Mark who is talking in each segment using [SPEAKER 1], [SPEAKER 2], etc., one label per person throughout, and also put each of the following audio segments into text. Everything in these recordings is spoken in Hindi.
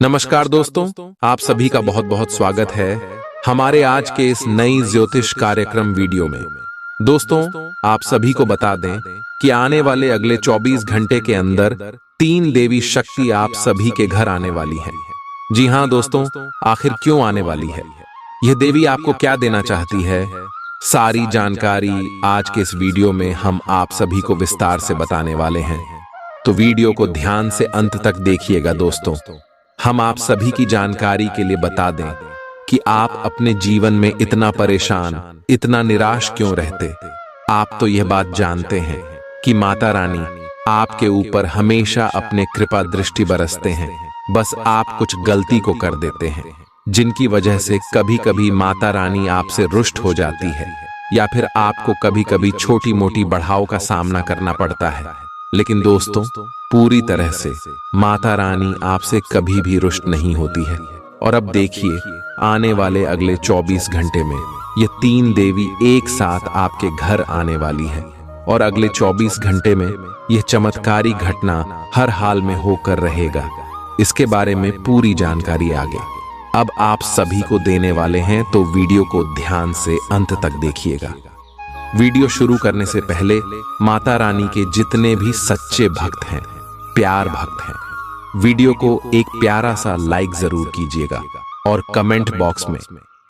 [SPEAKER 1] नमस्कार दोस्तों, आप सभी का बहुत बहुत स्वागत है हमारे आज के इस नई ज्योतिष कार्यक्रम वीडियो में। दोस्तों, आप सभी को बता दें कि आने वाले अगले 24 घंटे के अंदर 3 देवी शक्ति आप सभी के घर आने वाली है। जी हाँ दोस्तों, आखिर क्यों आने वाली है, यह देवी आपको क्या देना चाहती है, सारी जानकारी आज के इस वीडियो में हम आप सभी को विस्तार से बताने वाले हैं। तो वीडियो को ध्यान से अंत तक देखिएगा दोस्तों। हम आप सभी की जानकारी के लिए बता दें कि आप अपने जीवन में इतना परेशान, इतना निराश क्यों रहते। आप तो यह बात जानते हैं कि माता रानी आपके ऊपर हमेशा अपने कृपा दृष्टि बरसते हैं। बस आप कुछ गलती को कर देते हैं, जिनकी वजह से कभी कभी माता रानी आपसे रुष्ट हो जाती है, या फिर आपको कभी कभी छोटी मोटी बढ़ाव का सामना करना पड़ता है। लेकिन दोस्तों, पूरी तरह से माता रानी आपसे कभी भी रुष्ट नहीं होती है। और अब देखिए, आने वाले अगले 24 घंटे में ये 3 देवी एक साथ आपके घर आने वाली है। और अगले 24 घंटे में यह चमत्कारी घटना हर हाल में होकर रहेगा। इसके बारे में पूरी जानकारी आगे अब आप सभी को देने वाले हैं, तो वीडियो को ध्यान से अंत तक देखिएगा। वीडियो शुरू करने से पहले माता रानी के जितने भी सच्चे भक्त हैं, प्यार भक्त हैं, वीडियो को एक प्यारा सा लाइक जरूर कीजिएगा और कमेंट बॉक्स में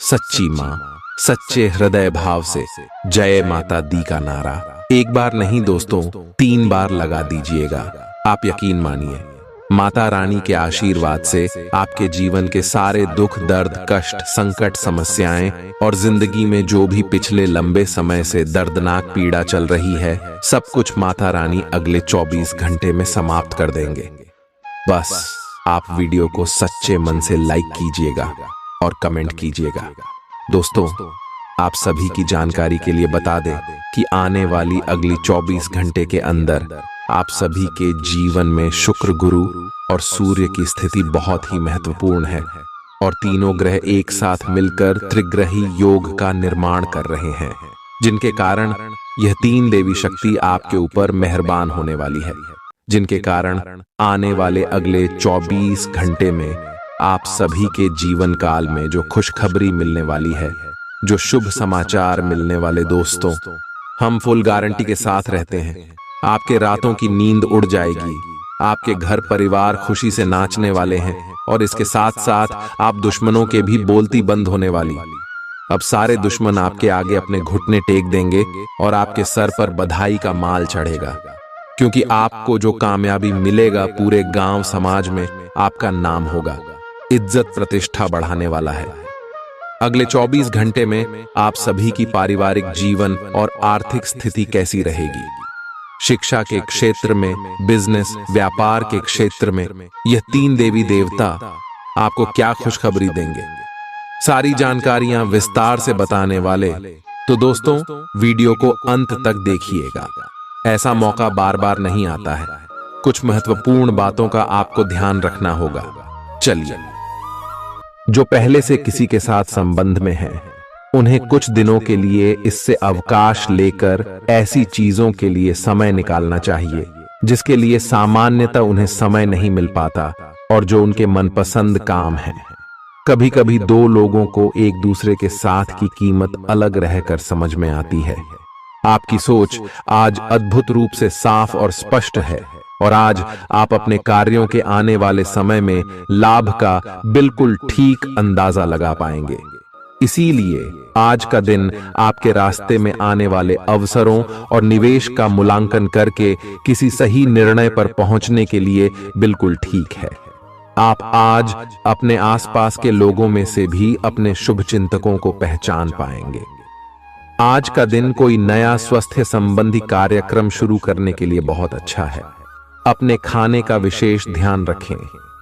[SPEAKER 1] सच्ची मां, सच्चे हृदय भाव से जय माता दी का नारा एक बार नहीं दोस्तों 3 बार लगा दीजिएगा। आप यकीन मानिए, माता रानी के आशीर्वाद से आपके जीवन के सारे दुख, दर्द, कष्ट, संकट, समस्याएं और जिंदगी में जो भी पिछले लंबे समय से दर्दनाक पीड़ा चल रही है, सब कुछ माता रानी अगले 24 घंटे में समाप्त कर देंगे। बस आप वीडियो को सच्चे मन से लाइक कीजिएगा और कमेंट कीजिएगा। दोस्तों, आप सभी की जानकारी के लिए बता दें कि आने वाली अगली 24 घंटे के अंदर आप सभी के जीवन में शुक्र, गुरु और सूर्य की स्थिति बहुत ही महत्वपूर्ण है। और तीनों ग्रह एक साथ मिलकर त्रिग्रही योग का निर्माण कर रहे हैं, जिनके कारण यह 3 देवी शक्ति आपके ऊपर मेहरबान होने वाली है। जिनके कारण आने वाले अगले 24 घंटे में आप सभी के जीवन काल में जो खुशखबरी मिलने वाली है, जो शुभ समाचार मिलने वाले दोस्तों, हम फुल गारंटी के साथ रहते हैं। आपके रातों की नींद उड़ जाएगी, आपके घर परिवार खुशी से नाचने वाले हैं, और इसके साथ साथ आप दुश्मनों के भी बोलती बंद होने वाली। अब सारे दुश्मन आपके आगे अपने घुटने टेक देंगे और आपके सर पर बधाई का माल चढ़ेगा, क्योंकि आपको जो कामयाबी मिलेगा पूरे गांव समाज में आपका नाम होगा, इज्जत प्रतिष्ठा बढ़ाने वाला है। अगले 24 घंटे में आप सभी की पारिवारिक जीवन और आर्थिक स्थिति कैसी रहेगी, शिक्षा के क्षेत्र में, बिजनेस, व्यापार के क्षेत्र में यह 3 देवी देवता आपको क्या खुशखबरी देंगे, सारी जानकारियां विस्तार से बताने वाले। तो दोस्तों, वीडियो को अंत तक देखिएगा। ऐसा मौका बार बार नहीं आता है। कुछ महत्वपूर्ण बातों का आपको ध्यान रखना होगा। चलिए, जो पहले से किसी के साथ संबंध में है, उन्हें कुछ दिनों के लिए इससे अवकाश लेकर ऐसी चीजों के लिए समय निकालना चाहिए जिसके लिए सामान्यतः उन्हें समय नहीं मिल पाता, और जो उनके मनपसंद काम है। कभी कभी 2 लोगों को एक दूसरे के साथ की कीमत अलग रहकर समझ में आती है। आपकी सोच आज अद्भुत रूप से साफ और स्पष्ट है, और आज आप अपने कार्यों के आने वाले समय में लाभ का बिल्कुल ठीक अंदाजा लगा पाएंगे। इसीलिए आज का दिन आपके रास्ते में आने वाले अवसरों और निवेश का मूल्यांकन करके किसी सही निर्णय पर पहुंचने के लिए बिल्कुल ठीक है। आप आज अपने आसपास के लोगों में से भी अपने शुभ चिंतकों को पहचान पाएंगे। आज का दिन कोई नया स्वास्थ्य संबंधी कार्यक्रम शुरू करने के लिए बहुत अच्छा है। अपने खाने का विशेष ध्यान रखें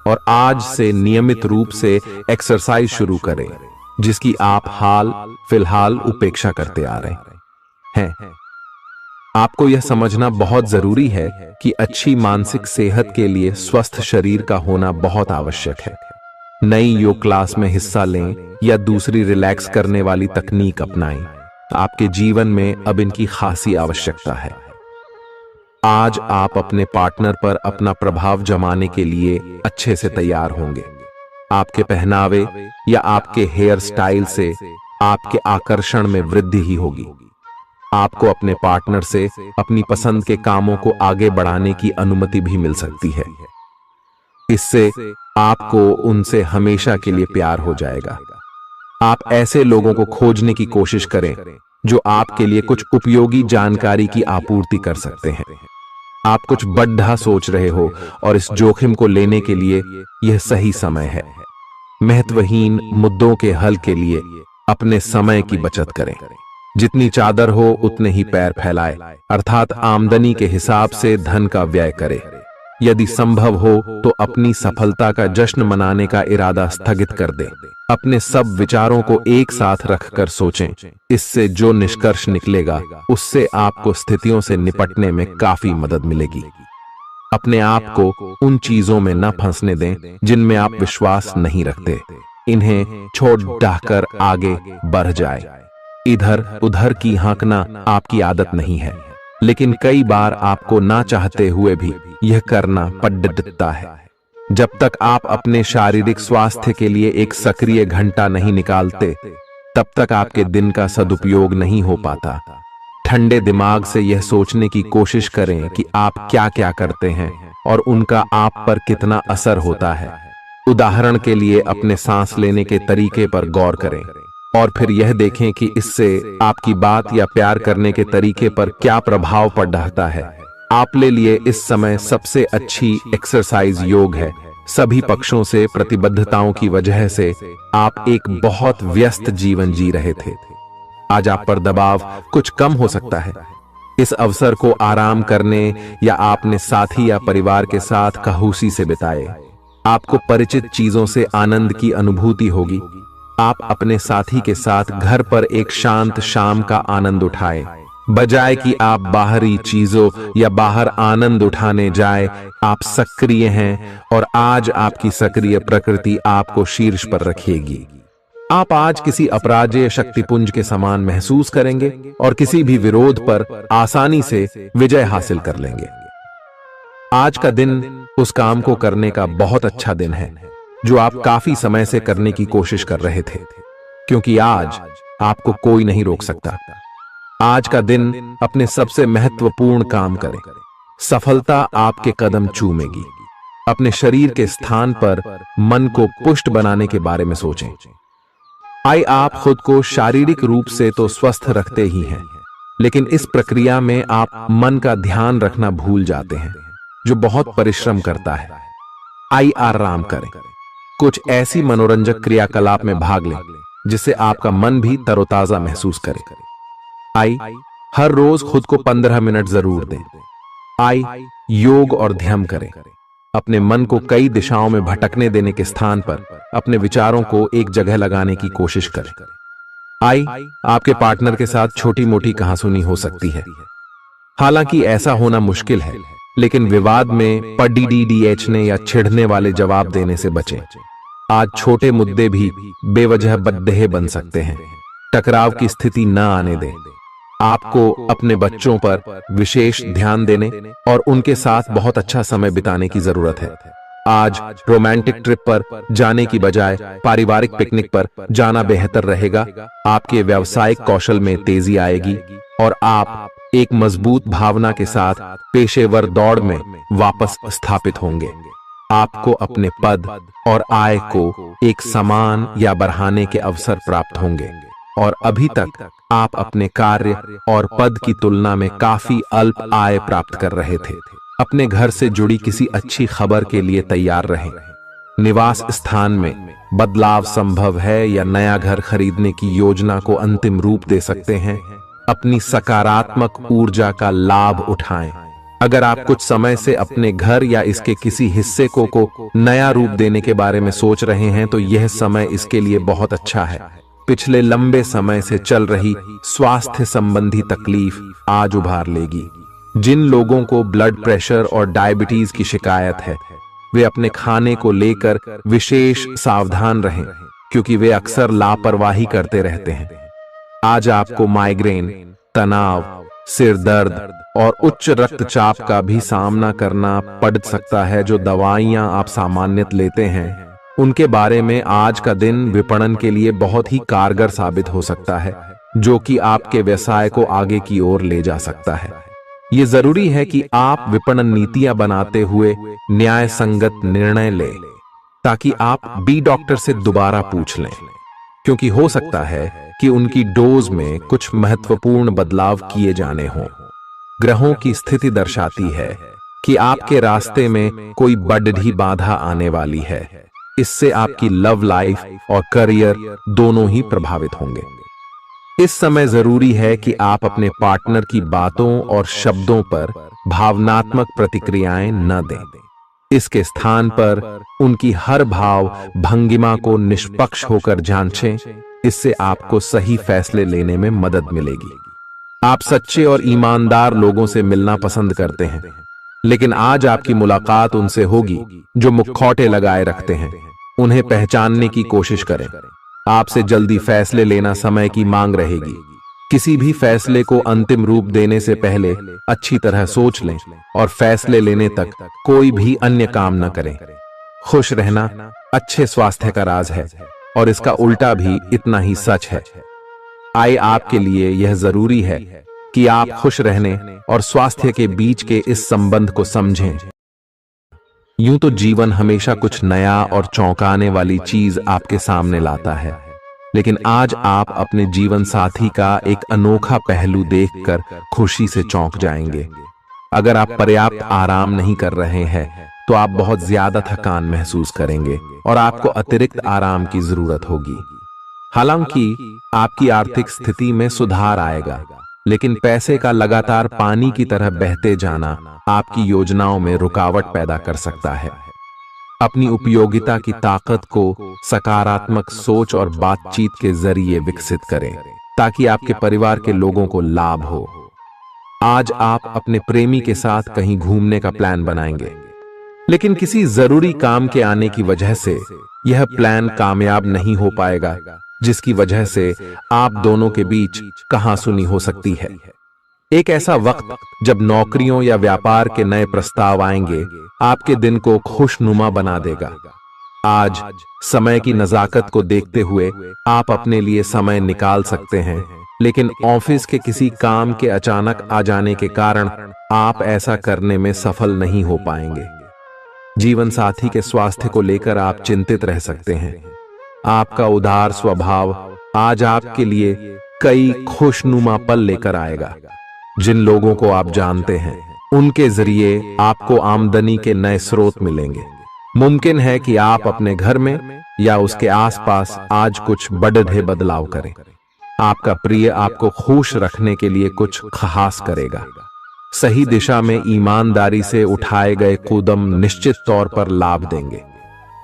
[SPEAKER 1] और आज से नियमित रूप से एक्सरसाइज शुरू करें, जिसकी आप हाल फिलहाल उपेक्षा करते आ रहे हैं। आपको यह समझना बहुत जरूरी है कि अच्छी मानसिक सेहत के लिए स्वस्थ शरीर का होना बहुत आवश्यक है। नई योग क्लास में हिस्सा लें या दूसरी रिलैक्स करने वाली तकनीक अपनाएं। आपके जीवन में अब इनकी खासी आवश्यकता है। आज आप अपने पार्टनर पर अपना प्रभाव जमाने के लिए अच्छे से तैयार होंगे। आपके पहनावे या आपके हेयर स्टाइल से आपके आकर्षण में वृद्धि ही होगी। आपको अपने पार्टनर से अपनी पसंद के कामों को आगे बढ़ाने की अनुमति भी मिल सकती है। इससे आपको उनसे हमेशा के लिए प्यार हो जाएगा। आप ऐसे लोगों को खोजने की कोशिश करें जो आपके लिए कुछ उपयोगी जानकारी की आपूर्ति कर सकते हैं। आप कुछ बड़ा सोच रहे हो और इस जोखिम को लेने के लिए यह सही समय है। महत्वहीन मुद्दों के हल के लिए अपने समय की बचत करें। जितनी चादर हो उतने ही पैर फैलाए, अर्थात आमदनी के हिसाब से धन का व्यय करें। यदि संभव हो तो अपनी सफलता का जश्न मनाने का इरादा स्थगित कर दें। अपने सब विचारों को एक साथ रखकर सोचें। इससे जो निष्कर्ष निकलेगा उससे आपको स्थितियों से निपटने में काफी मदद मिलेगी। अपने आप को उन चीजों में न फंसने दें जिनमें आप विश्वास नहीं रखते। इन्हें छोड़ डाहकर आगे बढ़ जाए। इधर उधर की हाँकना आपकी आदत नहीं है, लेकिन कई बार आपको ना चाहते हुए भी यह करना पड़ता है। जब तक आप अपने शारीरिक स्वास्थ्य के लिए एक सक्रिय घंटा नहीं निकालते, तब तक आपके दिन का सदुपयोग नहीं हो पाता। ठंडे दिमाग से यह सोचने की कोशिश करें कि आप क्या क्या करते हैं और उनका आप पर कितना असर होता है। उदाहरण के लिए अपने सांस लेने के तरीके पर गौर करें और फिर यह देखें कि इससे आपकी बात या प्यार करने के तरीके पर क्या प्रभाव पड़ रहा है। आप ले लिए इस समय सबसे अच्छी एक्सरसाइज योग है। सभी पक्षों से प्रतिबद्धताओं की वजह से आप एक बहुत व्यस्त जीवन जी रहे थे। आज आप पर दबाव कुछ कम हो सकता है। इस अवसर को आराम करने या अपने साथी या परिवार के साथ खहूसी से बिताए। आपको परिचित चीजों से आनंद की अनुभूति होगी। आप अपने साथी के साथ घर पर एक शांत शाम का आनंद उठाएं। बजाय कि आप बाहरी चीजों या बाहर आनंद उठाने जाए, आप सक्रिय हैं और आज आपकी सक्रिय प्रकृति आपको शीर्ष पर रखेगी। आप आज किसी अपराजेय शक्तिपुंज के समान महसूस करेंगे और किसी भी विरोध पर आसानी से विजय हासिल कर लेंगे। आज का दिन उस काम को करने का बहुत अच्छा दिन है जो आप काफी समय से करने की कोशिश कर रहे थे, क्योंकि आज आपको कोई नहीं रोक सकता। आज का दिन अपने सबसे महत्वपूर्ण काम करें। सफलता आपके कदम चूमेगी। अपने शरीर के स्थान पर मन को पुष्ट बनाने के बारे में सोचें। आप खुद को शारीरिक रूप से तो स्वस्थ रखते ही हैं, लेकिन इस प्रक्रिया में आप मन का ध्यान रखना भूल जाते हैं, जो बहुत परिश्रम करता है। आराम करें। कुछ ऐसी मनोरंजक क्रियाकलाप में भाग लें जिससे आपका मन भी तरोताजा महसूस करे। हर रोज खुद को 15 मिनट जरूर दें। योग और ध्यान करें। अपने मन को कई दिशाओं में भटकने देने के स्थान पर अपने विचारों को एक जगह लगाने की कोशिश करें। आपके पार्टनर के साथ छोटी मोटी कहासुनी हो सकती है। हालांकि ऐसा होना मुश्किल है, लेकिन विवाद में पढ़ने या छिड़ने वाले जवाब देने से बचें। आज छोटे मुद्दे भी बेवजह बद्देह बन सकते हैं। टकराव की स्थिति न आने दें। आपको अपने बच्चों पर विशेष ध्यान देने और उनके साथ बहुत अच्छा समय बिताने की जरूरत है। आज रोमांटिक ट्रिप पर जाने की बजाय पारिवारिक पिकनिक पर जाना बेहतर रहेगा। आपके व्यावसायिक कौशल में तेजी आएगी और आप एक मजबूत भावना के साथ पेशेवर दौड़ में वापस स्थापित होंगे। आपको अपने पद और आय को एक समान या बढ़ाने के अवसर प्राप्त होंगे और अभी तक आप अपने कार्य और पद की तुलना में काफी अल्प आय प्राप्त कर रहे थे। अपने घर से जुड़ी किसी अच्छी खबर के लिए तैयार रहें। निवास स्थान में बदलाव संभव है या नया घर खरीदने की योजना को अंतिम रूप दे सकते हैं। अपनी सकारात्मक ऊर्जा का लाभ उठाएं। अगर आप कुछ समय से अपने घर या इसके किसी हिस्से को नया रूप देने के बारे में सोच रहे हैं, तो यह समय इसके लिए बहुत अच्छा है। पिछले लंबे समय से चल रही स्वास्थ्य संबंधी तकलीफ आज उभार लेगी। जिन लोगों को ब्लड प्रेशर और डायबिटीज की शिकायत है, वे अपने खाने को लेकर विशेष सावधान रहें, क्योंकि वे अक्सर लापरवाही करते रहते हैं। आज आपको माइग्रेन, तनाव, सिर दर्द और उच्च रक्तचाप का भी सामना करना पड़ सकता है। जो दवाइयां आप सामान्यतः लेते हैं, उनके बारे में आज का दिन विपणन के लिए बहुत ही कारगर साबित हो सकता है, जो कि आपके व्यवसाय को आगे की ओर ले जा सकता है। ये जरूरी है कि आप विपणन नीतियां बनाते हुए न्याय संगत निर्णय लें, ताकि आप बी डॉक्टर से दोबारा पूछ लें, क्योंकि हो सकता है कि उनकी डोज में कुछ महत्वपूर्ण बदलाव किए जाने हों। ग्रहों की स्थिति दर्शाती है कि आपके रास्ते में कोई बड़ी बाधा आने वाली है। इससे आपकी लव लाइफ और करियर दोनों ही प्रभावित होंगे। इस समय जरूरी है कि आप अपने पार्टनर की बातों और शब्दों पर भावनात्मक प्रतिक्रियाएं न दें। इसके स्थान पर उनकी हर भाव भंगिमा को निष्पक्ष होकर जांचें। इससे आपको सही फैसले लेने में मदद मिलेगी। आप सच्चे और ईमानदार लोगों से मिलना पसंद करते हैं, लेकिन आज आपकी मुलाकात उनसे होगी जो मुखौटे लगाए रखते हैं। उन्हें पहचानने की कोशिश करें। आपसे जल्दी फैसले लेना समय की मांग रहेगी। किसी भी फैसले को अंतिम रूप देने से पहले अच्छी तरह सोच लें और फैसले लेने तक कोई भी अन्य काम न करें। खुश रहना अच्छे स्वास्थ्य का राज है और इसका उल्टा भी इतना ही सच है। आए आपके लिए यह जरूरी है कि आप खुश रहने और स्वास्थ्य के बीच के इस संबंध को समझें। यूं तो जीवन हमेशा कुछ नया और चौंकाने वाली चीज आपके सामने लाता है, लेकिन आज आप अपने जीवन साथी का एक अनोखा पहलू देखकर खुशी से चौंक जाएंगे। अगर आप पर्याप्त आराम नहीं कर रहे हैं तो आप बहुत ज्यादा थकान महसूस करेंगे और आपको अतिरिक्त आराम की जरूरत होगी। हालांकि आपकी आर्थिक स्थिति में सुधार आएगा, लेकिन पैसे का लगातार पानी की तरह बहते जाना आपकी योजनाओं में रुकावट पैदा कर सकता है। अपनी उपयोगिता की ताकत को सकारात्मक सोच और बातचीत के जरिए विकसित करें, ताकि आपके परिवार के लोगों को लाभ हो। आज आप अपने प्रेमी के साथ कहीं घूमने का प्लान बनाएंगे, लेकिन किसी जरूरी काम के आने की वजह से यह प्लान कामयाब नहीं हो पाएगा, जिसकी वजह से आप दोनों के बीच कहासुनी हो सकती है। एक ऐसा वक्त जब नौकरियों या व्यापार के नए प्रस्ताव आएंगे, आपके दिन को खुशनुमा बना देगा। आज समय की नजाकत को देखते हुए आप अपने लिए समय निकाल सकते हैं, लेकिन ऑफिस के किसी काम के अचानक आ जाने के कारण आप ऐसा करने में सफल नहीं हो पाएंगे। जीवन साथी के स्वास्थ्य को लेकर आप चिंतित रह सकते हैं। आपका उदार स्वभाव आज आपके लिए कई खुशनुमा पल लेकर आएगा। जिन लोगों को आप जानते हैं, उनके जरिए आपको आमदनी के नए स्रोत मिलेंगे। मुमकिन है कि आप अपने घर में या उसके आसपास आज कुछ बड़े बदलाव करें। आपका प्रिय आपको खुश रखने के लिए कुछ खास करेगा। सही दिशा में ईमानदारी से उठाए गए कदम निश्चित तौर पर लाभ देंगे।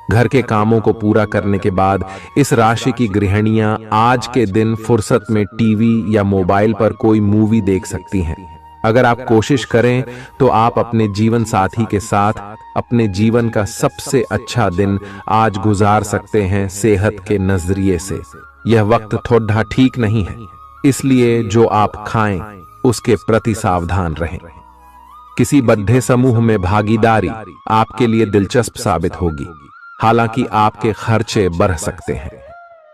[SPEAKER 1] घर के कामों को पूरा करने के बाद इस राशि की गृहिणियां आज के दिन फुर्सत में टीवी या मोबाइल पर कोई मूवी देख सकती हैं। अगर आप कोशिश करें तो आप अपने जीवन साथी के साथ अपने जीवन का सबसे अच्छा दिन आज गुजार सकते हैं। सेहत के नजरिए से यह वक्त थोड़ा ठीक नहीं है, इसलिए जो आप खाएं उसके प्रति सावधान रहें। किसी बड़े समूह में भागीदारी आपके लिए दिलचस्प साबित होगी, हालांकि आपके खर्चे बढ़ सकते हैं।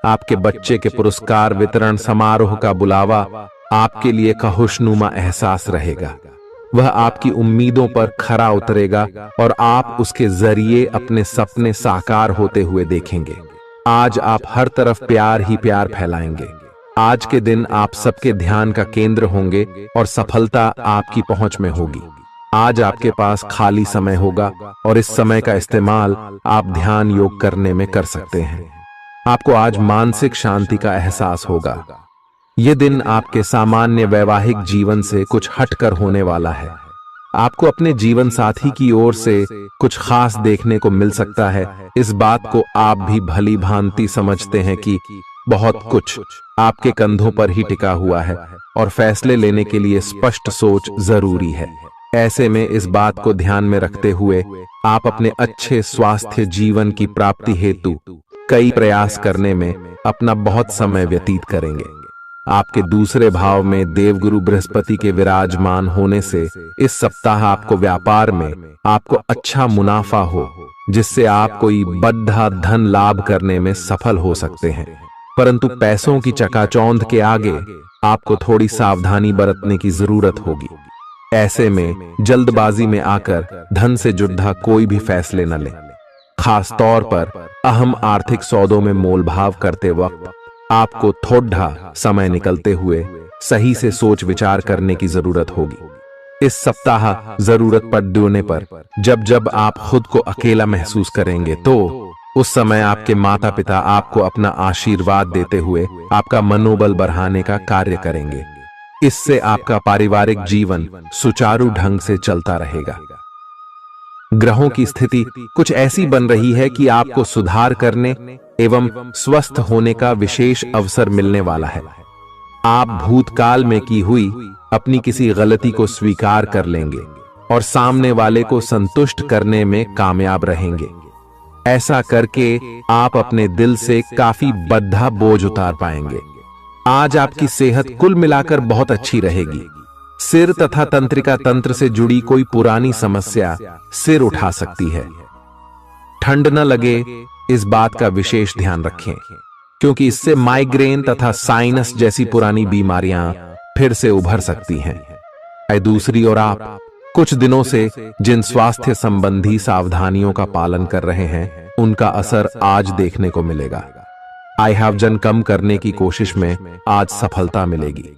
[SPEAKER 1] आपके बच्चे के पुरस्कार वितरण समारोह का बुलावा आपके लिए खुशनुमा एहसास रहेगा। वह आपकी उम्मीदों पर खरा उतरेगा और आप उसके जरिए अपने सपने साकार होते हुए देखेंगे। आज आप हर तरफ प्यार ही प्यार फैलाएंगे। आज के दिन आप सबके ध्यान का केंद्र होंगे और सफलता आपकी पहुंच में होगी। आज आपके पास खाली समय होगा और इस समय का इस्तेमाल आप ध्यान योग करने में कर सकते हैं। आपको आज मानसिक शांति का एहसास होगा। यह दिन आपके सामान्य वैवाहिक जीवन से कुछ हटकर होने वाला है। आपको अपने जीवन साथी की ओर से कुछ खास देखने को मिल सकता है। इस बात को आप भी भली भांति समझते हैं कि बहुत कुछ आपके कंधों पर ही टिका हुआ है और फैसले लेने के लिए स्पष्ट सोच जरूरी है। ऐसे में इस बात को ध्यान में रखते हुए आप अपने अच्छे स्वास्थ्य जीवन की प्राप्ति हेतु कई प्रयास करने में अपना बहुत समय व्यतीत करेंगे। आपके दूसरे भाव में देवगुरु बृहस्पति के विराजमान होने से इस सप्ताह आपको व्यापार में आपको अच्छा मुनाफा हो, जिससे आप कोई बड़ा धन लाभ करने में सफल हो सकते हैं। परंतु पैसों की चकाचौंध के आगे आपको थोड़ी सावधानी बरतने की जरूरत होगी। ऐसे में जल्दबाजी में आकर धन से जुड़ा कोई भी फैसले न लें। खास तौर पर अहम आर्थिक सौदों में मोलभाव करते वक्त आपको थोड़ा समय निकलते हुए सही से सोच विचार करने की जरूरत होगी। इस सप्ताह जरूरत पड़ने पर जब जब आप खुद को अकेला महसूस करेंगे तो उस समय आपके माता पिता आपको अपना आशीर्वाद देते हुए आपका मनोबल बढ़ाने का कार्य करेंगे। इससे आपका पारिवारिक जीवन सुचारू ढंग से चलता रहेगा। ग्रहों की स्थिति कुछ ऐसी बन रही है कि आपको सुधार करने एवं स्वस्थ होने का विशेष अवसर मिलने वाला है। आप भूतकाल में की हुई अपनी किसी गलती को स्वीकार कर लेंगे और सामने वाले को संतुष्ट करने में कामयाब रहेंगे। ऐसा करके आप अपने दिल से काफी बद्धा बोझ उतार पाएंगे। आज आपकी सेहत कुल मिलाकर बहुत अच्छी रहेगी। सिर तथा तंत्रिका तंत्र से जुड़ी कोई पुरानी समस्या सिर उठा सकती है। ठंड न लगे इस बात का विशेष ध्यान रखें, क्योंकि इससे माइग्रेन तथा साइनस जैसी पुरानी बीमारियां फिर से उभर सकती हैं। दूसरी ओर आप कुछ दिनों से जिन स्वास्थ्य संबंधी सावधानियों का पालन कर रहे हैं, उनका असर आज देखने को मिलेगा। आई वजन कम करने की कोशिश में आज सफलता मिलेगी।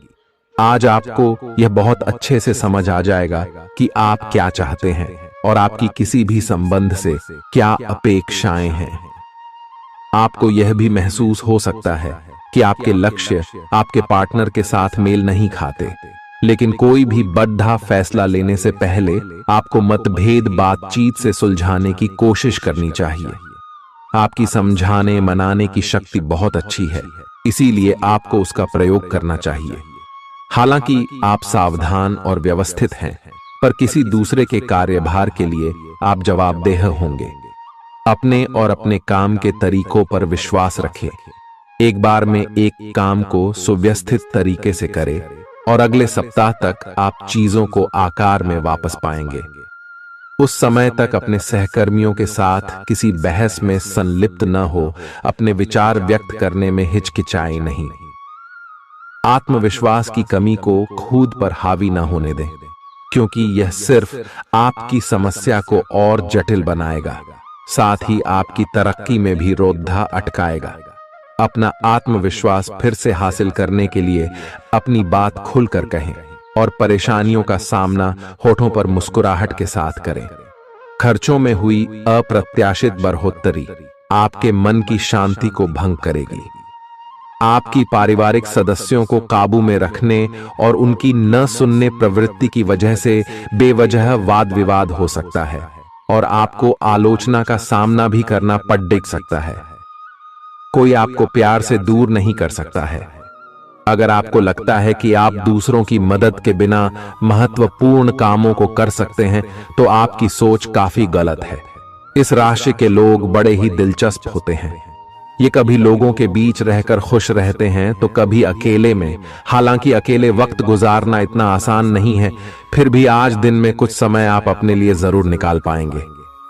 [SPEAKER 1] आज आपको यह बहुत अच्छे से समझ आ जाएगा कि आप क्या चाहते हैं और आपकी किसी भी संबंध से क्या अपेक्षाएं हैं। आपको यह भी महसूस हो सकता है कि आपके लक्ष्य आपके पार्टनर के साथ मेल नहीं खाते, लेकिन कोई भी बड़ा फैसला लेने से पहले आपको मतभेद बातचीत से सुलझाने की कोशिश करनी चाहिए। आपकी समझाने मनाने की शक्ति बहुत अच्छी है, इसीलिए आपको उसका प्रयोग करना चाहिए। हालांकि आप सावधान और व्यवस्थित हैं, पर किसी दूसरे के कार्यभार के लिए आप जवाबदेह होंगे। अपने और अपने काम के तरीकों पर विश्वास रखें। एक बार में एक काम को सुव्यवस्थित तरीके से करें और अगले सप्ताह तक आप चीजों को आकार में वापस पाएंगे। उस समय तक अपने सहकर्मियों के साथ किसी बहस में संलिप्त न हो, अपने विचार व्यक्त करने में हिचकिचाएं नहीं। आत्मविश्वास की कमी को खुद पर हावी न होने दें, क्योंकि यह सिर्फ आपकी समस्या को और जटिल बनाएगा, साथ ही आपकी तरक्की में भी रोधा अटकाएगा। अपना आत्मविश्वास फिर से हासिल करने के लिए अपनी बात खुलकर कहें और परेशानियों का सामना होठों पर मुस्कुराहट के साथ करें। खर्चों में हुई अप्रत्याशित बढ़ोतरी आपके मन की शांति को भंग करेगी। आपकी पारिवारिक सदस्यों को काबू में रखने और उनकी न सुनने प्रवृत्ति की वजह से बेवजह वाद विवाद हो सकता है और आपको आलोचना का सामना भी करना पड़ सकता है। कोई आपको प्यार से दूर नहीं कर सकता है। अगर आपको लगता है कि आप दूसरों की मदद के बिना महत्वपूर्ण कामों को कर सकते हैं, तो आपकी सोच काफी गलत है। इस राशि के लोग बड़े ही दिलचस्प होते हैं। ये कभी लोगों के बीच रहकर खुश रहते हैं तो कभी अकेले में। हालांकि अकेले वक्त गुजारना इतना आसान नहीं है, फिर भी आज दिन में कुछ समय आप अपने लिए जरूर निकाल पाएंगे।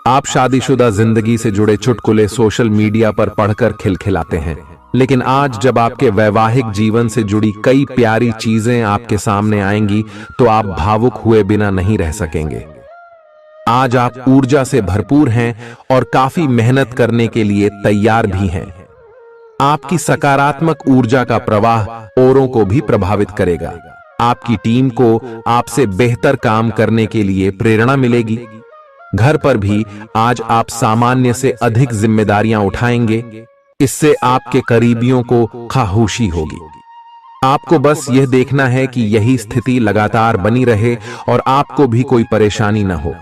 [SPEAKER 1] आप शादीशुदा जिंदगी से जुड़े चुटकुले सोशल मीडिया पर पढ़कर खिलखिलाते हैं, लेकिन आज जब आपके वैवाहिक जीवन से जुड़ी कई प्यारी चीजें आपके सामने आएंगी तो आप भावुक हुए बिना नहीं रह सकेंगे। आज आप ऊर्जा से भरपूर हैं और काफी मेहनत करने के लिए तैयार भी हैं। आपकी सकारात्मक ऊर्जा का प्रवाह औरों को भी प्रभावित करेगा। आपकी टीम को आपसे बेहतर काम करने के लिए प्रेरणा मिलेगी। घर पर भी आज आप सामान्य से अधिक जिम्मेदारियां उठाएंगे। इससे आपके करीबियों को खामोशी होगी। आपको बस यह देखना है कि यही स्थिति लगातार बनी रहे और आपको भी कोई परेशानी न हो।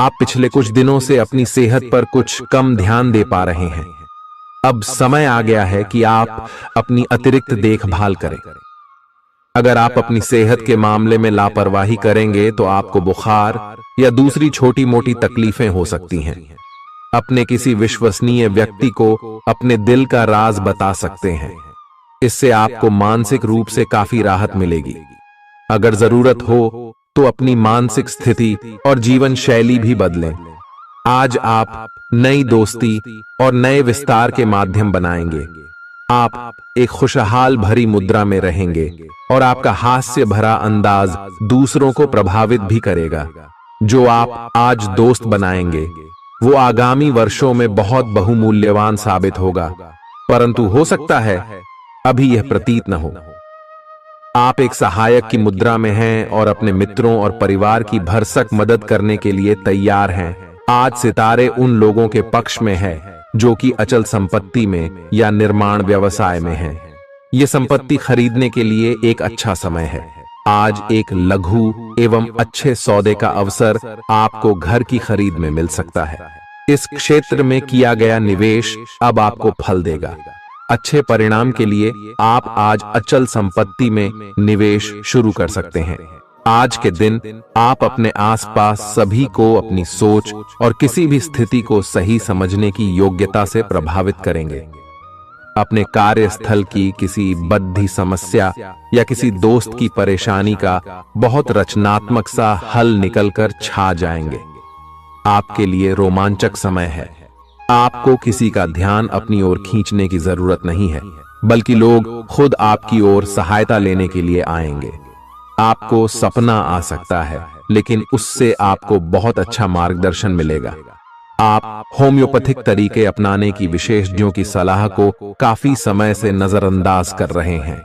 [SPEAKER 1] आप पिछले कुछ दिनों से अपनी सेहत पर कुछ कम ध्यान दे पा रहे हैं। अब समय आ गया है कि आप अपनी अतिरिक्त देखभाल करें। अगर आप अपनी सेहत के मामले में लापरवाही करेंगे तो आपको बुखार या दूसरी छोटी मोटी तकलीफें हो सकती हैं। अपने किसी विश्वसनीय व्यक्ति को अपने दिल का राज बता सकते हैं। इससे आपको मानसिक रूप से काफी राहत मिलेगी। अगर जरूरत हो तो अपनी मानसिक स्थिति और जीवन शैली भी बदलें। आज आप नई दोस्ती और नए विस्तार के माध्यम बनाएंगे। आप एक खुशहाल भरी मुद्रा में रहेंगे और आपका हास्य भरा अंदाज दूसरों को प्रभावित भी करेगा। जो आप आज दोस्त बनाएंगे वो आगामी वर्षों में बहुत बहुमूल्यवान साबित होगा, परंतु हो सकता है अभी यह प्रतीत न हो। आप एक सहायक की मुद्रा में हैं और अपने मित्रों और परिवार की भरसक मदद करने के लिए तैयार हैं। आज सितारे उन लोगों के पक्ष में है जो कि अचल संपत्ति में या निर्माण व्यवसाय में हैं। ये संपत्ति खरीदने के लिए एक अच्छा समय है। आज एक लघु एवं अच्छे सौदे का अवसर आपको घर की खरीद में मिल सकता है। इस क्षेत्र में किया गया निवेश अब आपको फल देगा। अच्छे परिणाम के लिए आप आज अचल संपत्ति में निवेश शुरू कर सकते हैं। आज के दिन आप अपने आसपास सभी को अपनी सोच और किसी भी स्थिति को सही समझने की योग्यता से प्रभावित करेंगे। अपने कार्यस्थल की किसी बद्धी समस्या या किसी दोस्त की परेशानी का बहुत रचनात्मक सा हल निकलकर छा जाएंगे। आपके लिए रोमांचक समय है। आपको किसी का ध्यान अपनी ओर खींचने की जरूरत नहीं है, बल्कि लोग खुद आपकी ओर सहायता लेने के लिए आएंगे। आपको सपना आ सकता है, लेकिन उससे आपको बहुत अच्छा मार्गदर्शन मिलेगा। आप होम्योपैथिक तरीके अपनाने की विशेषज्ञों की सलाह को काफी समय से नजरअंदाज कर रहे हैं।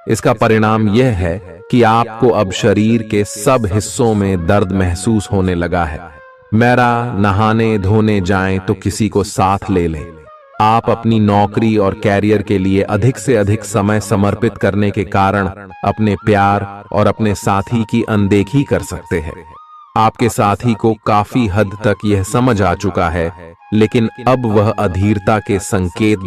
[SPEAKER 1] इसका परिणाम यह है कि आपको अब शरीर के सब हिस्सों में दर्द महसूस होने लगा है। मेरा नहाने धोने जाएं तो किसी को साथ ले लें। आप अपनी नौकरी और कैरियर के लिए अधिक से अधिक समय समर्पित करने के कारण अपने प्यार और अपने साथी की अनदेखी कर सकते हैं। आपके साथी को काफी हद तक यह समझ आ चुका है, लेकिन अब वह अधीरता के संकेत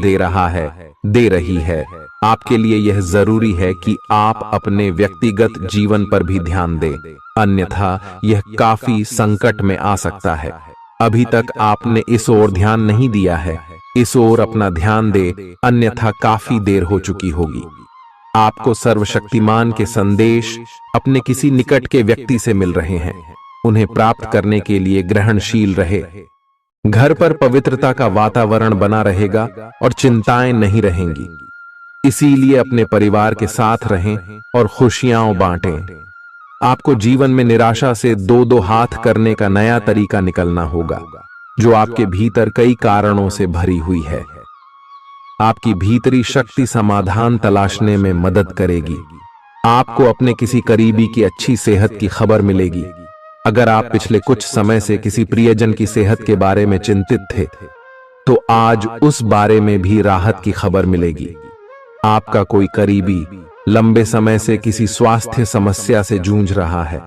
[SPEAKER 1] दे रही है। आपके लिए यह जरूरी है कि आप अपने व्यक्तिगत जीवन पर भी ध्यान दें, अन्यथा यह काफी संकट में आ सकता है। अभी तक आपने इस ओर ध्यान नहीं दिया है, इस ओर अपना ध्यान दे, अन्यथा काफी देर हो चुकी होगी। आपको सर्वशक्तिमान के संदेश अपने किसी निकट के व्यक्ति से मिल रहे हैं। उन्हें प्राप्त करने के लिए ग्रहणशील रहे। घर पर पवित्रता का वातावरण बना रहेगा और चिंताएं नहीं रहेंगी। इसीलिए अपने परिवार के साथ रहें और खुशियां बांटें। आपको जीवन में निराशा से दो दो हाथ करने का नया तरीका निकलना होगा, जो आपके भीतर कई कारणों से भरी हुई है। आपकी भीतरी शक्ति समाधान तलाशने में मदद करेगी। आपको अपने किसी करीबी की अच्छी सेहत की खबर मिलेगी। अगर आप पिछले कुछ समय से किसी प्रियजन की सेहत के बारे में चिंतित थे, तो आज उस बारे में भी राहत की खबर मिलेगी। आपका कोई करीबी लंबे समय से किसी स्वास्थ्य समस्या से जूझ रहा है,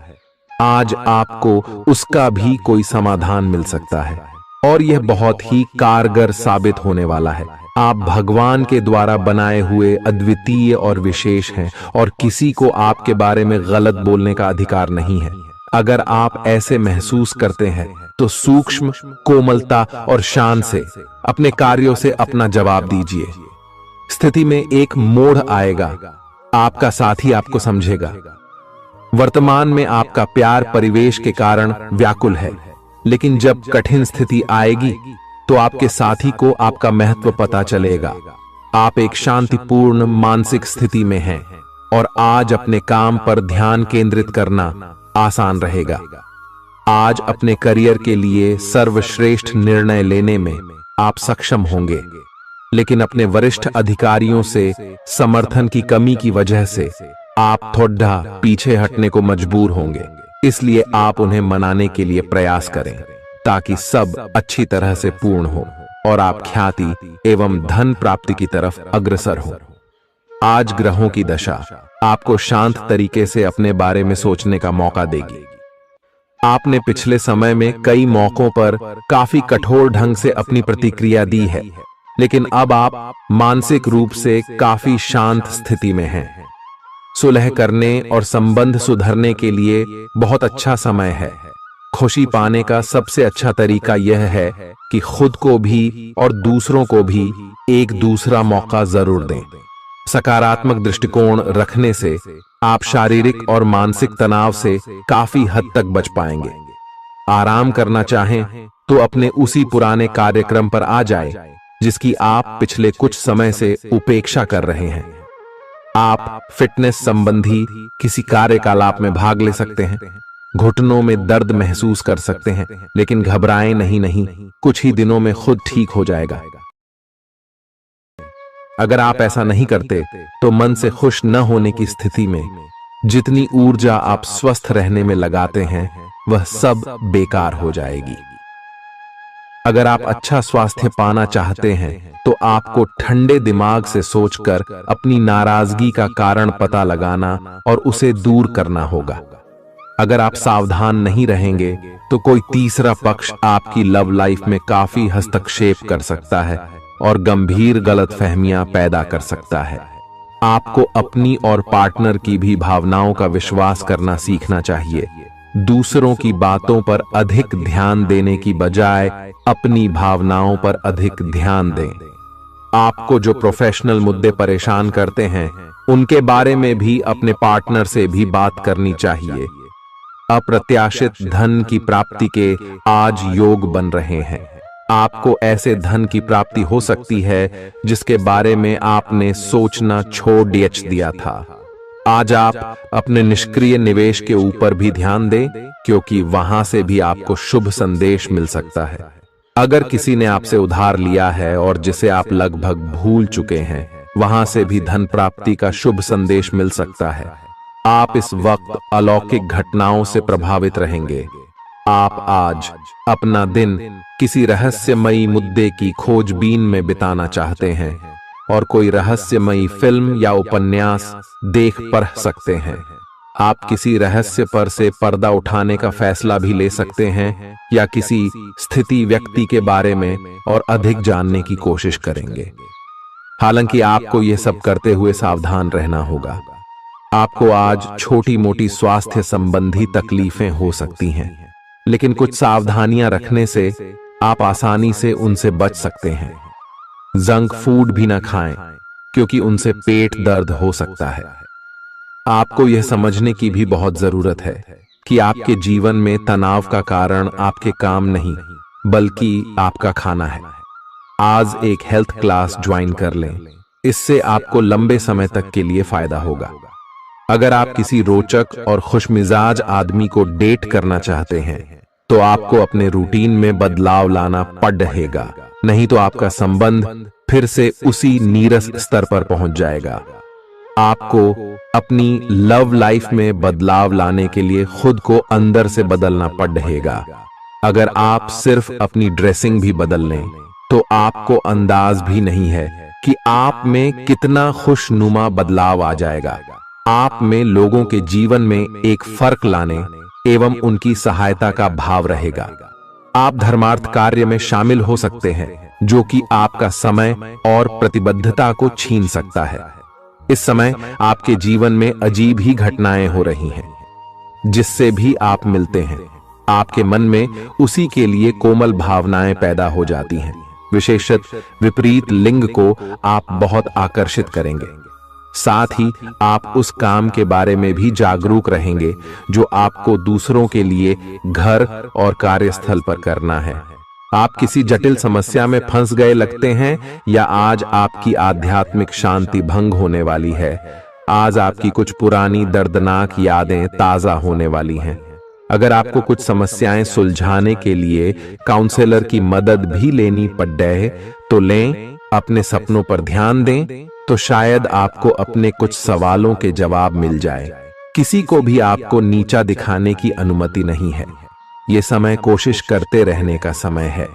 [SPEAKER 1] आज आपको उसका भी कोई समाधान मिल सकता है और यह बहुत ही कारगर साबित होने वाला है। आप भगवान के द्वारा बनाए हुए अद्वितीय और विशेष हैं और किसी को आपके बारे में गलत बोलने का अधिकार नहीं है। अगर आप ऐसे महसूस करते हैं तो सूक्ष्म, कोमलता और शान से अपने कार्यों से अपना जवाब दीजिए। स्थिति में एक मोड़ आएगा, आपका साथी आपको समझेगा। वर्तमान में आपका प्यार परिवेश के कारण व्याकुल है, लेकिन जब कठिन स्थिति आएगी तो आपके साथी को आपका महत्व पता चलेगा। आप एक शांतिपूर्ण मानसिक स्थिति में हैं और आज अपने काम पर ध्यान केंद्रित करना आसान रहेगा। आज अपने करियर के लिए सर्वश्रेष्ठ निर्णय लेने में आप सक्षम होंगे, लेकिन अपने वरिष्ठ अधिकारियों से समर्थन की कमी की वजह से आप थोड़ा पीछे हटने को मजबूर होंगे। इसलिए आप उन्हें मनाने के लिए प्रयास करें ताकि सब अच्छी तरह से पूर्ण हो और आप ख्याति एवं धन प्राप्ति की तरफ अग्रसर हो। आज ग्रहों की दशा आपको शांत तरीके से अपने बारे में सोचने का मौका देगी। आपने पिछले समय में कई मौकों पर काफी कठोर ढंग से अपनी प्रतिक्रिया दी है, लेकिन अब आप मानसिक रूप से काफी शांत स्थिति में हैं। सुलह करने और संबंध सुधरने के लिए बहुत अच्छा समय है। खुशी पाने का सबसे अच्छा तरीका यह है कि खुद को भी और दूसरों को भी एक दूसरा मौका जरूर दें। सकारात्मक दृष्टिकोण रखने से आप शारीरिक और मानसिक तनाव से काफी हद तक बच पाएंगे। आराम करना चाहें तो अपने उसी पुराने कार्यक्रम पर आ जाए जिसकी आप पिछले कुछ समय से उपेक्षा कर रहे हैं। आप फिटनेस संबंधी किसी कार्यकलाप में भाग ले सकते हैं। घुटनों में दर्द महसूस कर सकते हैं, लेकिन घबराएं नहीं, कुछ ही दिनों में खुद ठीक हो जाएगा। अगर आप ऐसा नहीं करते तो मन से खुश न होने की स्थिति में जितनी ऊर्जा आप स्वस्थ रहने में लगाते हैं वह सब बेकार हो जाएगी। अगर आप अच्छा स्वास्थ्य पाना चाहते हैं तो आपको ठंडे दिमाग से सोचकर अपनी नाराजगी का कारण पता लगाना और उसे दूर करना होगा। अगर आप सावधान नहीं रहेंगे तो कोई तीसरा पक्ष आपकी लव लाइफ में काफी हस्तक्षेप कर सकता है और गंभीर गलतफहमियां पैदा कर सकता है। आपको अपनी और पार्टनर की भी भावनाओं का विश्वास करना सीखना चाहिए। दूसरों की बातों पर अधिक ध्यान देने की बजाय अपनी भावनाओं पर अधिक ध्यान दें। आपको जो प्रोफेशनल मुद्दे परेशान करते हैं उनके बारे में भी अपने पार्टनर से भी बात करनी चाहिए। अप्रत्याशित धन की प्राप्ति के आज योग बन रहे हैं। आपको ऐसे धन की प्राप्ति हो सकती है जिसके बारे में आपने सोचना छोड़ दिया था। आज आप अपने निष्क्रिय निवेश के ऊपर भी ध्यान दें, क्योंकि वहां से भी आपको शुभ संदेश मिल सकता है। अगर किसी ने आपसे उधार लिया है और जिसे आप लगभग भूल चुके हैं, वहां से भी धन प्राप्ति का शुभ संदेश मिल सकता है। आप इस वक्त अलौकिक घटनाओं से प्रभावित रहेंगे। आप आज अपना दिन किसी रहस्यमयी मुद्दे की खोजबीन में बिताना चाहते हैं और कोई रहस्यमयी फिल्म या उपन्यास देख पढ़ सकते हैं। आप किसी रहस्य पर से पर्दा उठाने का फैसला भी ले सकते हैं या किसी स्थिति व्यक्ति के बारे में और अधिक जानने की कोशिश करेंगे। हालांकि आपको यह सब करते हुए सावधान रहना होगा। आपको आज छोटी मोटी स्वास्थ्य संबंधी तकलीफें हो सकती हैं, लेकिन कुछ सावधानियां रखने से आप आसानी से उनसे बच सकते हैं। जंक फूड भी ना खाएं, क्योंकि उनसे पेट दर्द हो सकता है। आपको यह समझने की भी बहुत जरूरत है कि आपके जीवन में तनाव का कारण आपके काम नहीं, बल्कि आपका खाना है। आज एक हेल्थ क्लास ज्वाइन कर लें, इससे आपको लंबे समय तक के लिए फायदा होगा। अगर आप किसी रोचक और खुशमिजाज आदमी को डेट करना चाहते हैं तो आपको अपने रूटीन में बदलाव लाना पड़ेगा, नहीं तो आपका संबंध फिर से उसी नीरस स्तर पर पहुंच जाएगा। आपको अपनी लव लाइफ में बदलाव लाने के लिए खुद को अंदर से बदलना पड़ेगा। अगर आप सिर्फ अपनी ड्रेसिंग भी बदल लें तो आपको अंदाज भी नहीं है कि आप में कितना खुशनुमा बदलाव आ जाएगा। आप में लोगों के जीवन में एक फर्क लाने एवं उनकी सहायता का भाव रहेगा। आप धर्मार्थ कार्य में शामिल हो सकते हैं, जो कि आपका समय और प्रतिबद्धता को छीन सकता है। इस समय आपके जीवन में अजीब ही घटनाएं हो रही हैं, जिससे भी आप मिलते हैं आपके मन में उसी के लिए कोमल भावनाएं पैदा हो जाती हैं। विशेषत विपरीत लिंग को आप बहुत आकर्षित करेंगे। साथ ही आप उस काम के बारे में भी जागरूक रहेंगे जो आपको दूसरों के लिए घर और कार्यस्थल पर करना है। आप किसी जटिल समस्या में फंस गए लगते हैं, या आज आपकी आध्यात्मिक शांति भंग होने वाली है। आज आपकी कुछ पुरानी दर्दनाक यादें ताजा होने वाली हैं। अगर आपको कुछ समस्याएं सुलझाने के लिए काउंसलर की मदद भी लेनी पड़े तो लें। अपने सपनों पर ध्यान दें तो शायद आपको अपने कुछ सवालों के जवाब मिल जाए। किसी को भी आपको नीचा दिखाने की अनुमति नहीं है। ये समय कोशिश करते रहने का समय है।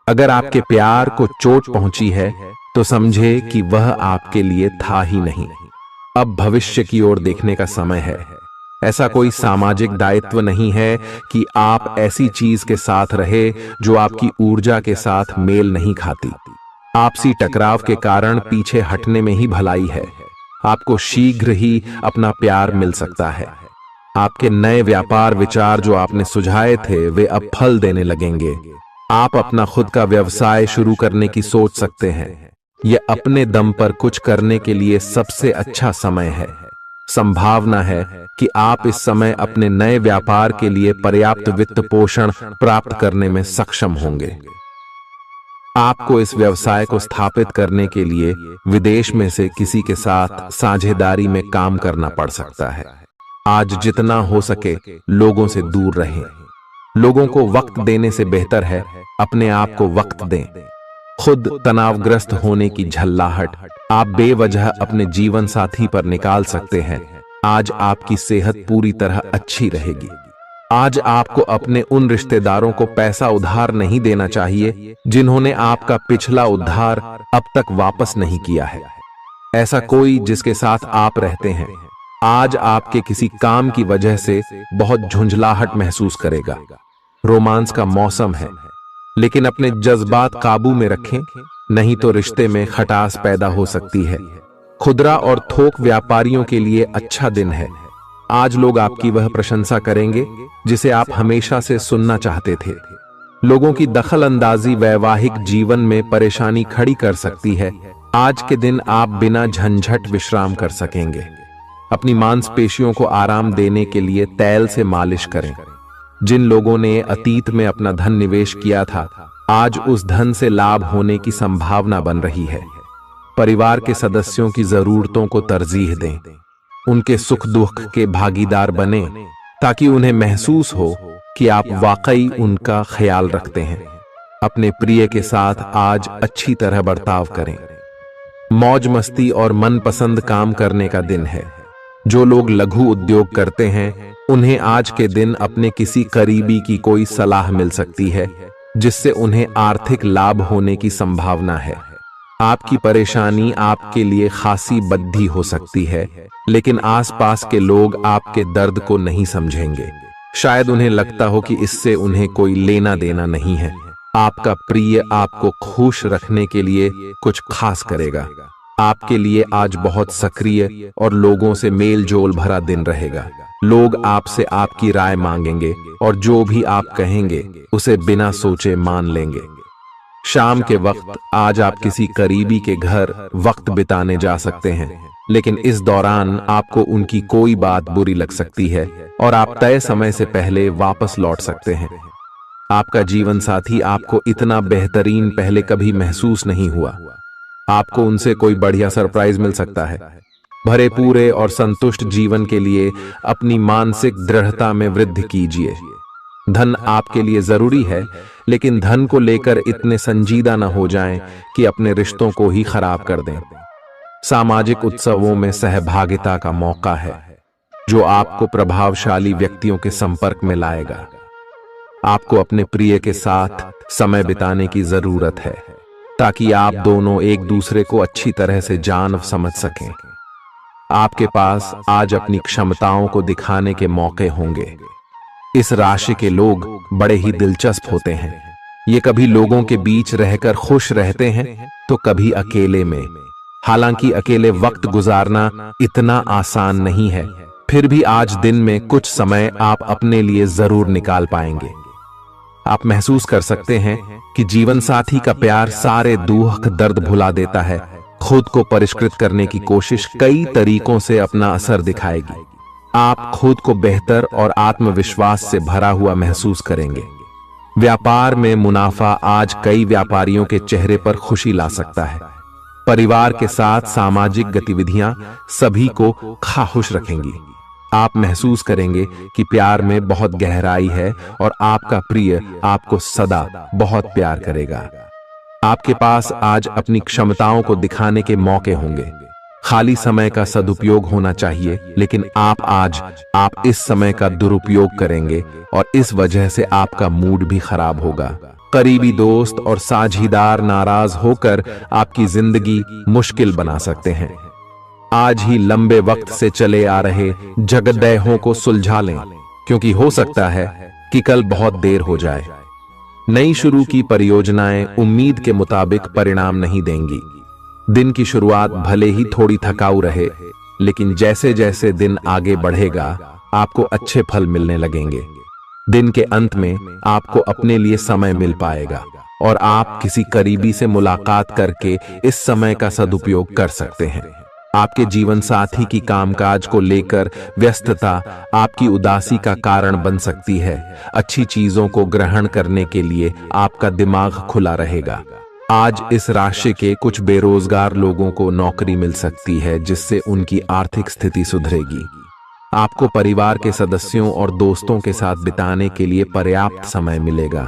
[SPEAKER 1] अगर आपके प्यार को चोट पहुंची है तो समझे कि वह आपके लिए था ही नहीं। अब भविष्य की ओर देखने का समय है। ऐसा कोई सामाजिक दायित्व नहीं है कि आप ऐसी चीज के साथ रहे जो आपकी ऊर्जा के साथ मेल नहीं खाती। आपसी टकराव के कारण पीछे हटने में ही भलाई है। आपको शीघ्र ही अपना प्यार मिल सकता है। आपके नए व्यापार विचार जो आपने सुझाए थे वे अब फल देने लगेंगे। आप अपना खुद का व्यवसाय शुरू करने की सोच सकते हैं। यह अपने दम पर कुछ करने के लिए सबसे अच्छा समय है। संभावना है कि आप इस समय अपने नए व्यापार के लिए पर्याप्त वित्त पोषण प्राप्त करने में सक्षम होंगे। आपको इस व्यवसाय को स्थापित करने के लिए विदेश में से किसी के साथ साझेदारी में काम करना पड़ सकता है। आज जितना हो सके लोगों से दूर रहें। लोगों को वक्त देने से बेहतर है अपने आप को वक्त दें। खुद तनावग्रस्त होने की झल्लाहट आप बेवजह अपने जीवन साथी पर निकाल सकते हैं। आज आपकी सेहत पूरी तरह अच्छी रहेगी। आज आपको अपने उन रिश्तेदारों को पैसा उधार नहीं देना चाहिए जिन्होंने आपका पिछला उधार अब तक वापस नहीं किया है। ऐसा कोई जिसके साथ आप रहते हैं आज आपके किसी काम की वजह से बहुत झुंझलाहट महसूस करेगा। रोमांस का मौसम है, लेकिन अपने जज्बात काबू में रखें, नहीं तो रिश्ते में खटास पैदा हो सकती है। खुदरा और थोक व्यापारियों के लिए अच्छा दिन है। आज लोग आपकी वह प्रशंसा करेंगे जिसे आप हमेशा से सुनना चाहते थे। लोगों की दखल अंदाजी वैवाहिक जीवन में परेशानी खड़ी कर सकती है। आज के दिन आप बिना झंझट विश्राम कर सकेंगे। अपनी मांसपेशियों को आराम देने के लिए तेल से मालिश करें। जिन लोगों ने अतीत में अपना धन निवेश किया था आज उस धन से लाभ होने की संभावना बन रही है। परिवार के सदस्यों की जरूरतों को तरजीह दें। उनके सुख दुख के भागीदार बने ताकि उन्हें महसूस हो कि आप वाकई उनका ख्याल रखते हैं। अपने प्रिय के साथ आज अच्छी तरह बर्ताव करें। मौज मस्ती और मनपसंद काम करने का दिन है। जो लोग लघु उद्योग करते हैं उन्हें आज के दिन अपने किसी करीबी की कोई सलाह मिल सकती है जिससे उन्हें आर्थिक लाभ होने की संभावना है। आपकी परेशानी आपके लिए खासी बद्धी हो सकती है, लेकिन आसपास के लोग आपके दर्द को नहीं समझेंगे। शायद उन्हें लगता हो कि इससे उन्हें कोई लेना देना नहीं है। आपका प्रिय आपको खुश रखने के लिए कुछ खास करेगा। आपके लिए आज बहुत सक्रिय और लोगों से मेल जोल भरा दिन रहेगा। लोग आपसे आपकी राय मांगेंगे और जो भी आप कहेंगे उसे बिना सोचे मान लेंगे। शाम के वक्त आज आप किसी करीबी के घर वक्त बिताने जा सकते हैं, लेकिन इस दौरान आपको उनकी कोई बात बुरी लग सकती है और आप तय समय से पहले वापस लौट सकते हैं। आपका जीवन साथी आपको इतना बेहतरीन पहले कभी महसूस नहीं हुआ। आपको उनसे कोई बढ़िया सरप्राइज मिल सकता है। भरे पूरे और संतुष्ट जीवन के लिए अपनी मानसिक दृढ़ता में वृद्धि कीजिए। धन आपके लिए जरूरी है, लेकिन धन को लेकर इतने संजीदा न हो जाएं कि अपने रिश्तों को ही खराब कर दें। सामाजिक उत्सवों में सहभागिता का मौका है जो आपको प्रभावशाली व्यक्तियों के संपर्क में लाएगा। आपको अपने प्रिय के साथ समय बिताने की जरूरत है ताकि आप दोनों एक दूसरे को अच्छी तरह से जान समझ सकें। आपके पास आज अपनी क्षमताओं को दिखाने के मौके होंगे। इस राशि के लोग बड़े ही दिलचस्प होते हैं। ये कभी लोगों के बीच रहकर खुश रहते हैं तो कभी अकेले में। हालांकि अकेले वक्त गुजारना इतना आसान नहीं है, फिर भी आज दिन में कुछ समय आप अपने लिए जरूर निकाल पाएंगे। आप महसूस कर सकते हैं कि जीवन साथी का प्यार सारे दुख दर्द भुला देता है। खुद को परिष्कृत करने की कोशिश कई तरीकों से अपना असर दिखाएगी। आप खुद को बेहतर और आत्मविश्वास से भरा हुआ महसूस करेंगे। व्यापार में मुनाफा आज कई व्यापारियों के चेहरे पर खुशी ला सकता है। परिवार के साथ सामाजिक गतिविधियां सभी को खुश रखेंगी। आप महसूस करेंगे कि प्यार में बहुत गहराई है और आपका प्रिय आपको सदा बहुत प्यार करेगा। आपके पास आज अपनी क्षमताओं को दिखाने के मौके होंगे। खाली समय का सदुपयोग होना चाहिए, लेकिन आप इस समय का दुरुपयोग करेंगे और इस वजह से आपका मूड भी खराब होगा। करीबी दोस्त और साझीदार नाराज होकर आपकी जिंदगी मुश्किल बना सकते हैं। आज ही लंबे वक्त से चले आ रहे झगड़ों को सुलझा लें, क्योंकि हो सकता है कि कल बहुत देर हो जाए। नई शुरू की परियोजनाएं उम्मीद के मुताबिक परिणाम नहीं देंगी। दिन की शुरुआत भले ही थोड़ी थकाऊ रहे, लेकिन जैसे जैसे दिन आगे बढ़ेगा आपको अच्छे फल मिलने लगेंगे। दिन के अंत में आपको अपने लिए समय मिल पाएगा। और आप किसी करीबी से मुलाकात करके इस समय का सदुपयोग कर सकते हैं। आपके जीवन साथी की कामकाज को लेकर व्यस्तता आपकी उदासी का कारण बन सकती है। अच्छी चीजों को ग्रहण करने के लिए आपका दिमाग खुला रहेगा। आज इस राशि के कुछ बेरोजगार लोगों को नौकरी मिल सकती है, जिससे उनकी आर्थिक स्थिति सुधरेगी। आपको परिवार के सदस्यों और दोस्तों के साथ बिताने के लिए पर्याप्त समय मिलेगा।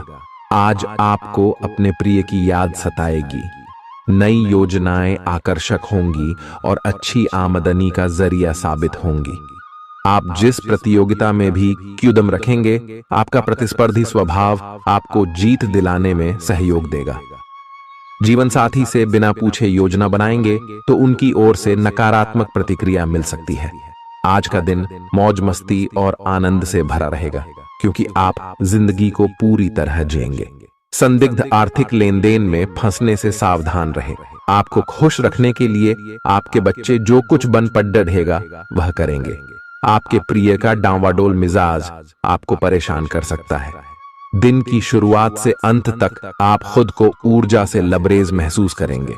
[SPEAKER 1] आज आपको अपने प्रिय की याद सताएगी। नई योजनाएं आकर्षक होंगी और अच्छी आमदनी का जरिया साबित होंगी। आप जिस प्रतियोगिता में भी कदम रखेंगे, आपका प्रतिस्पर्धी स्वभाव आपको जीत दिलाने में सहयोग देगा। जीवन साथी से बिना पूछे योजना बनाएंगे तो उनकी ओर से नकारात्मक प्रतिक्रिया मिल सकती है। आज का दिन मौज मस्ती और आनंद से भरा रहेगा, क्योंकि आप जिंदगी को पूरी तरह जिएंगे। संदिग्ध आर्थिक लेन देन में फंसने से सावधान रहें। आपको खुश रखने के लिए आपके बच्चे जो कुछ बन पढ़ेगा वह करेंगे। आपके प्रिय का डांवाडोल मिजाज आपको परेशान कर सकता है। दिन की शुरुआत से अंत तक आप खुद को ऊर्जा से लबरेज महसूस करेंगे।